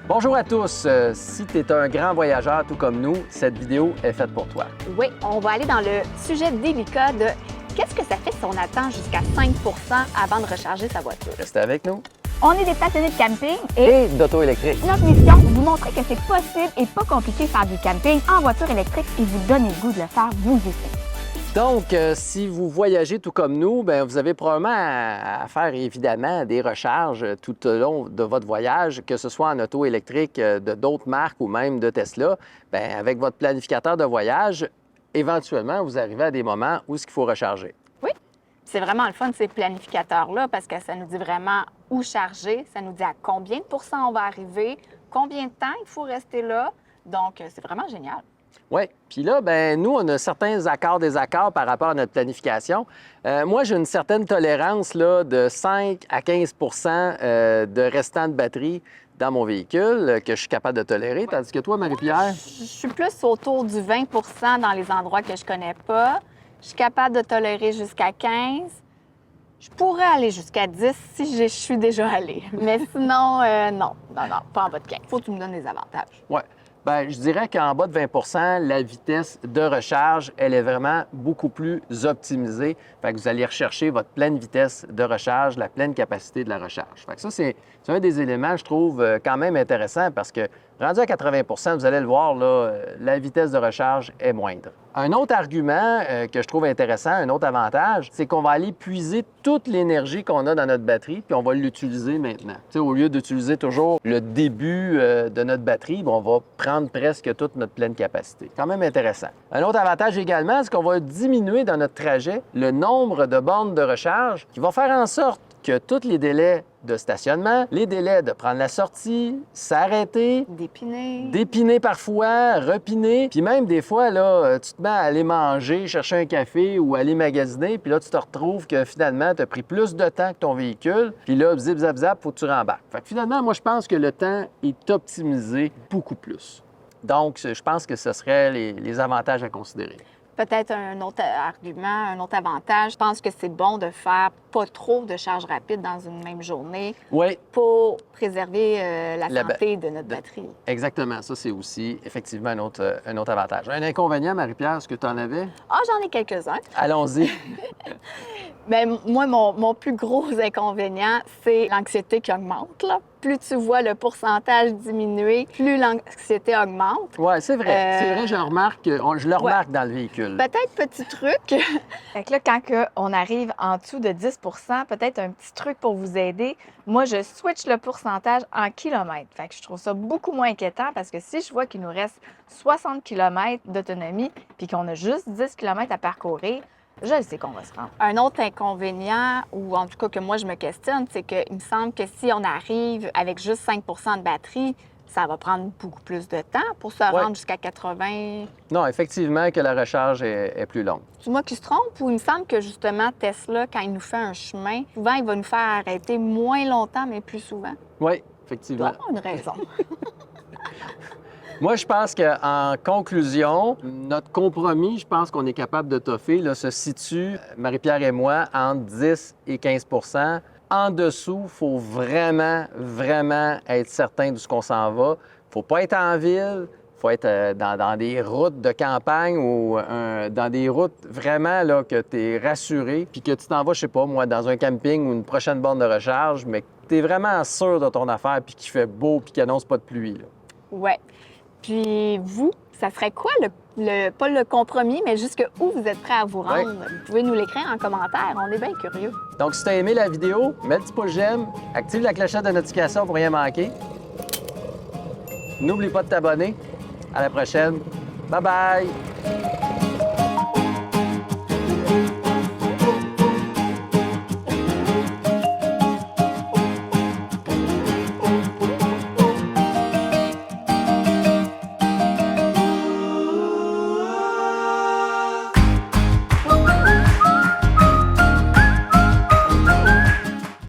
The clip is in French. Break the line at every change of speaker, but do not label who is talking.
Bonjour à tous. Si tu es un grand voyageur tout comme nous, cette vidéo est faite pour toi.
Oui, on va aller dans le sujet délicat de qu'est-ce que ça fait si on attend jusqu'à 5 avant de recharger sa voiture.
Restez avec nous.
On est des passionnés de camping
Et d'auto électrique.
notre mission, vous montrer que c'est possible et pas compliqué de faire du camping en voiture électrique et vous donner le goût de le faire vous aussi.
Donc, si vous voyagez tout comme nous, bien, vous avez probablement à faire évidemment des recharges tout au long de votre voyage, que ce soit en auto électrique de d'autres marques ou même de Tesla. Bien, avec votre planificateur de voyage, éventuellement, vous arrivez à des moments où il faut recharger.
Oui, c'est vraiment le fun de ces planificateurs-là parce que ça nous dit vraiment où charger, ça nous dit à combien de pourcents on va arriver, combien de temps il faut rester là. Donc, c'est vraiment génial.
Oui. Puis là, ben nous, on a certains accords, désaccords par rapport à notre planification. Moi, j'ai une certaine tolérance là, de 5 à 15 de restant de batterie dans mon véhicule que je suis capable de tolérer. Tandis que toi, Marie-Pierre?
Je suis plus autour du 20 dans les endroits que je connais pas. Je suis capable de tolérer jusqu'à 15. Je pourrais aller jusqu'à 10 si je suis déjà allée. Mais sinon, non, pas en bas de 15. Faut que tu me donnes des avantages.
Oui. Bien, je dirais qu'en bas de 20 la vitesse de recharge, elle est vraiment beaucoup plus optimisée. Fait que vous allez rechercher votre pleine vitesse de recharge, la pleine capacité de la recharge. Fait que ça, c'est un des éléments, je trouve, quand même intéressant parce que rendu à 80 vous allez le voir, là, la vitesse de recharge est moindre. Un autre argument que je trouve intéressant, un autre avantage, c'est qu'on va aller puiser toute l'énergie qu'on a dans notre batterie, puis on va l'utiliser maintenant. T'sais, au lieu d'utiliser toujours le début de notre batterie, on va prendre presque toute notre pleine capacité. Quand même intéressant. Un autre avantage également, c'est qu'on va diminuer dans notre trajet le nombre de bornes de recharge qui va faire en sorte que tous les délais de stationnement, les délais de prendre la sortie, s'arrêter, dépiner parfois, repiner, puis même des fois, là, tu te mets à aller manger, chercher un café ou aller magasiner, puis là, tu te retrouves que finalement, tu as pris plus de temps que ton véhicule, puis là, zip, zap, zap, faut que tu rembarques. Fait que finalement, moi, je pense que le temps est optimisé beaucoup plus. Donc, je pense que ce seraient les avantages à considérer.
Peut-être un autre argument, un autre avantage. Je pense que c'est bon de faire pas trop de charges rapides dans une même journée pour préserver la santé de notre batterie.
Exactement. Ça, c'est aussi effectivement un autre avantage. Un inconvénient, Marie-Pierre, est-ce que tu en avais?
Ah, j'en ai quelques-uns.
Allons-y.
Bien, moi, mon plus gros inconvénient, c'est l'anxiété qui augmente, là. Plus tu vois le pourcentage diminuer, plus l'anxiété augmente.
Oui, c'est vrai. C'est vrai, je le remarque dans le véhicule.
Peut-être petit truc. Fait que là, quand on arrive en dessous de 10 peut-être un petit truc pour vous aider. Moi, je switch le pourcentage en kilomètres. Fait que je trouve ça beaucoup moins inquiétant parce que si je vois qu'il nous reste 60 km d'autonomie puis qu'on a juste 10 km à parcourir, je sais qu'on va se rendre. Un autre inconvénient, ou en tout cas que moi je me questionne, c'est qu'il me semble que si on arrive avec juste 5 de batterie, ça va prendre beaucoup plus de temps pour se rendre jusqu'à 80.
Non, effectivement que la recharge est plus longue.
C'est moi qui se trompe ou il me semble que justement Tesla, quand il nous fait un chemin, souvent il va nous faire arrêter moins longtemps, mais plus souvent.
Oui, effectivement.
Il doit avoir une raison.
Moi, je pense qu'en conclusion, notre compromis, je pense qu'on est capable de toffer, là, se situe, Marie-Pierre et moi, entre 10 et 15 En dessous, il faut vraiment, vraiment être certain de ce qu'on s'en va. Il ne faut pas être en ville, il faut être dans des routes de campagne ou dans des routes vraiment là, que tu es rassuré, puis que tu t'en vas, je sais pas, moi, dans un camping ou une prochaine borne de recharge, mais que tu es vraiment sûr de ton affaire, puis qu'il fait beau, puis qu'il n'annonce pas de pluie.
Oui. Puis vous, ça serait quoi pas le compromis, mais jusqu'où vous êtes prêt à vous rendre? Vous pouvez nous l'écrire en commentaire, on est bien curieux.
Donc, si tu as aimé la vidéo, mets le petit pouce j'aime, active la clochette de notification pour rien manquer. N'oublie pas de t'abonner. À la prochaine. Bye bye!